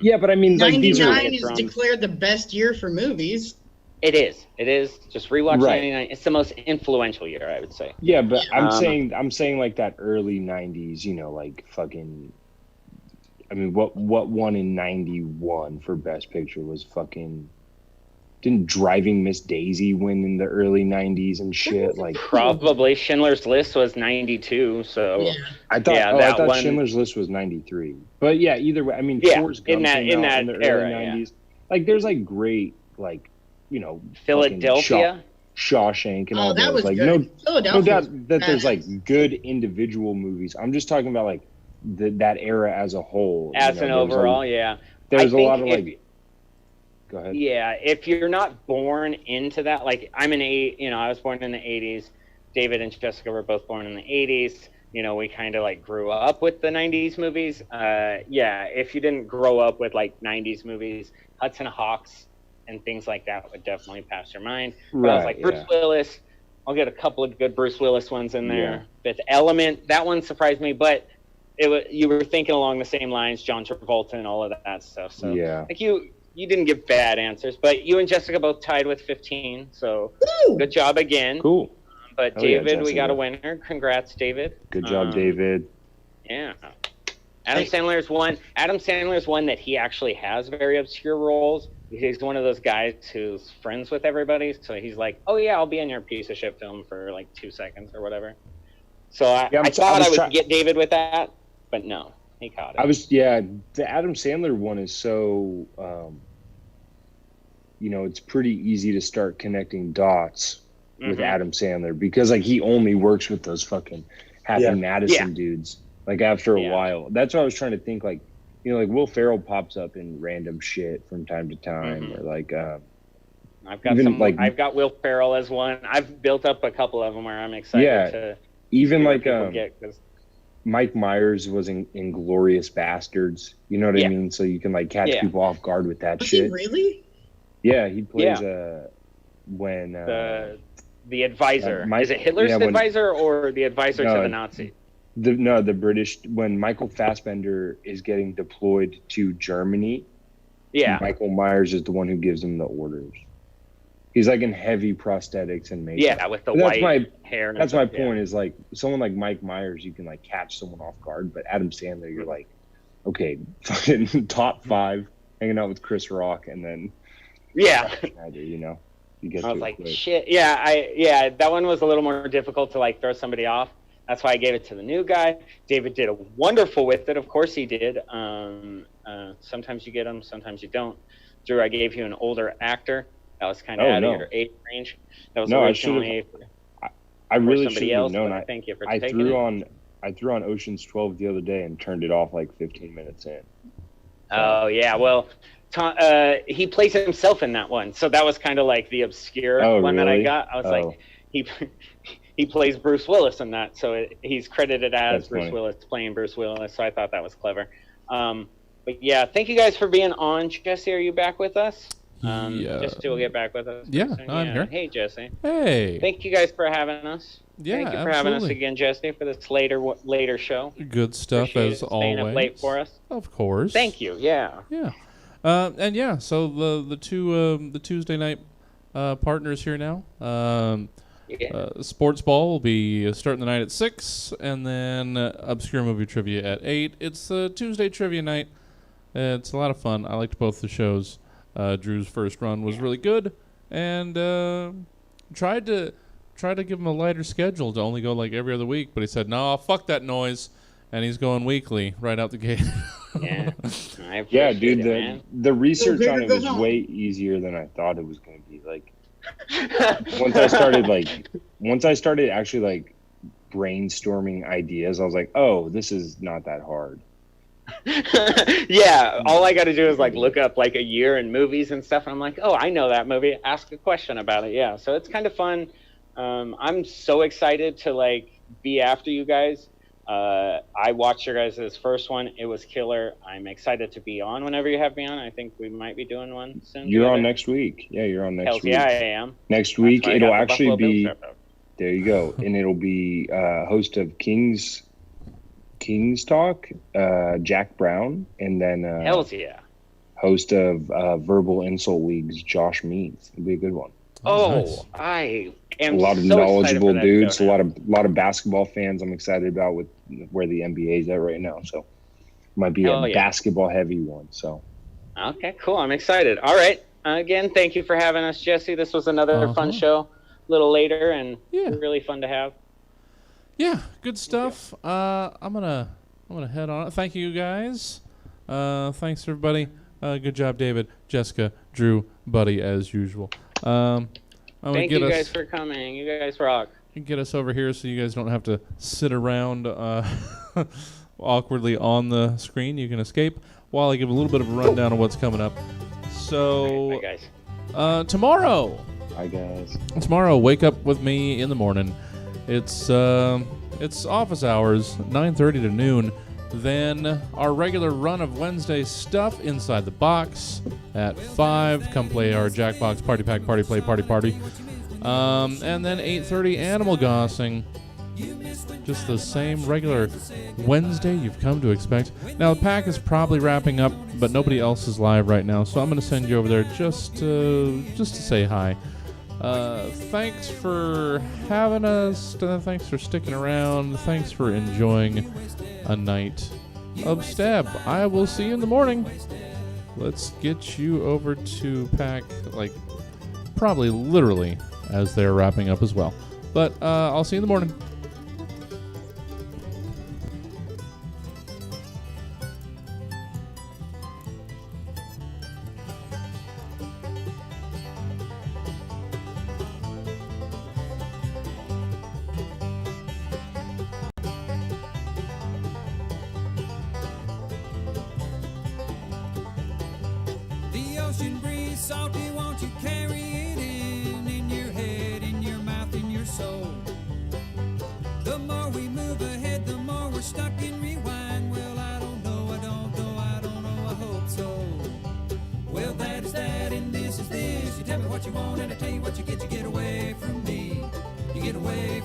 Yeah, but I mean, like these are 99 is declared the best year for movies. It is. Just rewatch Right. 99. It's the most influential year, I would say. Yeah, but I'm saying like that early 90s, you know, like fucking I mean, what won in 91 for Best Picture was fucking didn't Driving Miss Daisy win in the early 90s and shit? Like Probably Schindler's List was 92, so I thought that one, Schindler's List was 93. But yeah, either way, I mean, Yeah, Forrest Gump in that in the era, early 90s. Like there's like great like, you know, Philadelphia. Shawshank and all that those. was Like good. no doubt that badass. there's like good individual movies. I'm just talking about like that era as a whole. As an overall, There's a think lot of like. Go ahead. Yeah, if you're not born into that, like I was born in the 80s. David and Jessica were both born in the 80s. You know, we kind of like grew up with the 90s movies. If you didn't grow up with like 90s movies, Hudson Hawks and things like that would definitely pass your mind. But I was like, Bruce Willis, I'll get a couple of good Bruce Willis ones in there. Fifth Element, that one surprised me, but you were thinking along the same lines, John Travolta and all of that stuff. So like you didn't give bad answers, but you and Jessica both tied with 15. So good job again. Cool. But David, we got a winner. Congrats, David. Good job, David. Yeah. Adam Sandler's one that he actually has very obscure roles. He's one of those guys who's friends with everybody. So he's like, oh, yeah, I'll be in your piece of shit film for like 2 seconds or whatever. So I thought I would get David with that, but no, he caught it. The Adam Sandler one is so, it's pretty easy to start connecting dots with Adam Sandler because like he only works with those fucking Happy Madison dudes. Like after a while, that's what I was trying to think. Like, like Will Ferrell pops up in random shit from time to time, or like I've got Will Ferrell as one. I've built up a couple of them where I'm excited to. Even like Mike Myers was in Inglourious Bastards. You know what I mean? So you can like catch people off guard with that shit. He really? Yeah, he plays the advisor. Is it Hitler's advisor or the advisor to the Nazi? The British, when Michael Fassbender is getting deployed to Germany, Michael Myers is the one who gives him the orders. He's like in heavy prosthetics and makeup. Yeah, with the white hair. That's my point. Is like someone like Mike Myers, you can like catch someone off guard, but Adam Sandler, you're like, okay, fucking top 5, hanging out with Chris Rock, and then you get. I was like, shit. Yeah, that one was a little more difficult to like throw somebody off. That's why I gave it to the new guy. David did a wonderful with it. Of course he did. Sometimes you get them, sometimes you don't. Drew, I gave you an older actor. That was kind of out of your age range. That was originally I really should have known. Thank you for I taking threw on Ocean's 12 the other day and turned it off like 15 minutes in. Oh yeah, well, he plays himself in that one, so that was kind of like the obscure one that I got. I was like, he plays Bruce Willis in that, so he's credited as Bruce Willis playing Bruce Willis. So I thought that was clever. But yeah, thank you guys for being on. Jesse, are you back with us? Jesse will get back with us. Yeah, I'm here. Hey, Jesse. Hey. Thank you guys for having us. Yeah, thank you for having us again, Jesse, for this later show. Good stuff. Appreciate as always. Staying up late for us. Of course. Thank you. Yeah. Yeah. So the Tuesday night partners here now. Sports Ball will be starting the night at 6, and then Obscure Movie Trivia at 8. It's Tuesday trivia night. It's a lot of fun. I liked both the shows. Drew's first run was really good, and tried to give him a lighter schedule to only go like every other week, but he said, no, fuck that noise, and he's going weekly right out the gate. Yeah, dude, the research on it was way easier than I thought it was going to be. Like, once I started actually like brainstorming ideas, I was like, oh, this is not that hard. Yeah, all I got to do is like look up like a year in movies and stuff, and I'm like, oh, I know that movie. Ask a question about it. Yeah, so it's kind of fun. I'm so excited to like be after you guys. I watched your guys' first one. It was killer. I'm excited to be on whenever you have me on. I think we might be doing one soon. You're on next week. Yeah, you're on next week. Yeah, I am. Next week, it'll actually be. There you go, and it'll be host of King's Talk, Jack Brown, and then host of Verbal Insult Leagues, Josh Means. It'll be a good one. Oh, nice. I am a lot of knowledgeable dudes, a lot of basketball fans. I'm excited about with where the NBA is at right now, so might be a basketball heavy one. So okay, cool. I'm excited. All right, again, thank you for having us, Jesse. This was another fun show, a little later and really fun to have. Yeah, good stuff. I'm gonna head on. Thank you guys. Thanks everybody. Good job, David, Jessica, Drew, Buddy, as usual. Thank you guys for coming. You guys rock. You can get us over here so you guys don't have to sit around awkwardly on the screen. You can escape while I give a little bit of a rundown of what's coming up. So, bye, guys. Tomorrow. Hi, guys. Tomorrow, wake up with me in the morning. It's office hours, 9:30 to noon. Then our regular run of Wednesday stuff inside the box at 5. Come play our Jackbox Party Pack Party Play Party Party. And then 8:30 Animal Gossing. Just the same regular Wednesday you've come to expect. Now, the pack is probably wrapping up, but nobody else is live right now, so I'm going to send you over there just to say hi. Thanks for having us. Thanks for sticking around. Thanks for enjoying a night of Stab. I will see you in the morning. Let's get you over to pack, like, probably literally as they're wrapping up as well. But I'll see you in the morning. The ocean breeze, salty, won't you carry it in your head, in your mouth, in your soul? The more we move ahead, the more we're stuck in rewind. Well, I don't know, I hope so. Well, that is that, and this is this. You tell me what you want, and I tell you what you get away from me. You get away